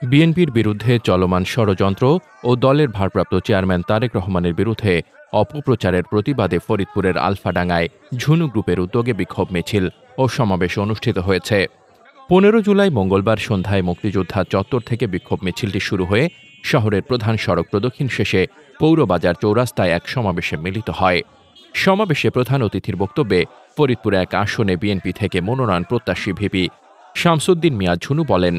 বিএনপির বিরুদ্ধে চলমান ষড়যন্ত্র ও দলের ভারপ্রাপ্ত চেয়ারম্যান তারেক রহমানের বিরুদ্ধে অপপ্রচারের প্রতিবাদে ফরিদপুরের আলফাডাঙ্গায় ঝুনু গ্রুপের উদ্যোগে বিক্ষোভ মিছিল ও সমাবেশ অনুষ্ঠিত হয়েছে। ১৫ জুলাই মঙ্গলবার সন্ধ্যায় মুক্তিযোদ্ধা চত্বর থেকে বিক্ষোভ মিছিলটি শুরু হয়ে শহরের প্রধান সড়ক প্রদক্ষিণ শেষে পৌরবাজার চৌরাস্তায় এক সমাবেশে মিলিত হয়। সমাবেশে প্রধান অতিথির বক্তব্যে ফরিদপুর এক আসনে বিএনপি থেকে মনোনয়ন প্রত্যাশী ভিপি শামসুদ্দিন মিয়া ঝুনু বলেন,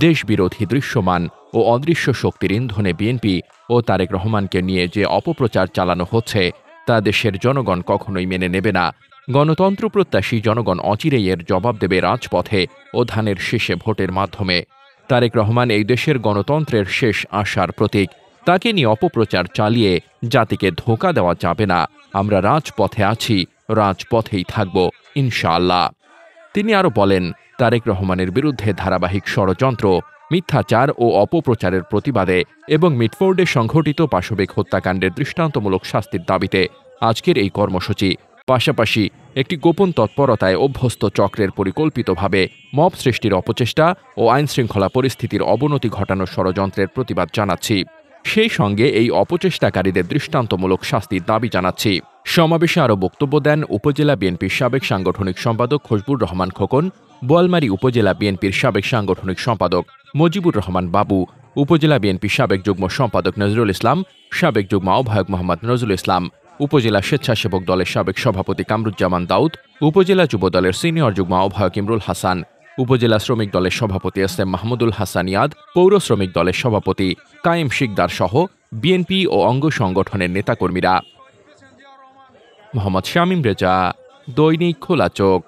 দেশবিরোধী দৃশ্যমান ও অদৃশ্য শক্তির ইন্ধনে বিএনপি ও তারেক রহমানকে নিয়ে যে অপপ্রচার চালানো হচ্ছে তা দেশের জনগণ কখনোই মেনে নেবে না। গণতন্ত্র প্রত্যাশী জনগণ অচিরেই এর জবাব দেবে রাজপথে ও ধানের শেষে ভোটের মাধ্যমে। তারেক রহমান এই দেশের গণতন্ত্রের শেষ আশার প্রতীক। তাকে নিয়ে অপপ্রচার চালিয়ে জাতিকে ধোঁকা দেওয়া যাবে না। আমরা রাজপথে আছি, রাজপথেই থাকব ইনশাআল্লাহ। তিনি আরও বলেন, তারেক রহমানের বিরুদ্ধে ধারাবাহিক ষড়যন্ত্র, মিথ্যাচার ও অপপ্রচারের প্রতিবাদে এবং মিটফোর্ডে সংঘটিত পাশবিক হত্যাকাণ্ডের দৃষ্টান্তমূলক শাস্তির দাবিতে আজকের এই কর্মসূচি। পাশাপাশি একটি গোপন তৎপরতায় অভ্যস্ত চক্রের পরিকল্পিতভাবে মব সৃষ্টির অপচেষ্টা ও আইনশৃঙ্খলা পরিস্থিতির অবনতি ঘটানোর ষড়যন্ত্রের প্রতিবাদ জানাচ্ছি। সেই সঙ্গে এই অপচেষ্টাকারীদের দৃষ্টান্তমূলক শাস্তির দাবি জানাচ্ছি। সমাবেশে আরও বক্তব্য দেন উপজেলা বিএনপির সাবেক সাংগঠনিক সম্পাদক খোশবুর রহমান খোকন, বোয়ালমারী উপজেলা বিএনপির সাবেক সাংগঠনিক সম্পাদক মজিবুর রহমান বাবু, উপজেলা বিএনপির সাবেক যুগ্ম সম্পাদক নজরুল ইসলাম, সাবেক যুগ্ম আহ্বায়ক মোহাম্মদ নজরুল ইসলাম, উপজেলা স্বেচ্ছাসেবক দলের সাবেক সভাপতি কামরুজ্জামান দাউদ, উপজেলা যুব দলের সিনিয়র যুগ্ম আহ্বায়ক ইমরুল হাসান, উপজেলা শ্রমিক দলের সভাপতি এস এম মাহমুদুল হাসান ইয়াদ, পৌর শ্রমিক দলের সভাপতি কায়েম শিকদার সহ বিএনপি ও অঙ্গ সংগঠনের নেতাকর্মীরা। মোহাম্মদ শামীম রেজা, দৈনিক খোলা চোখ।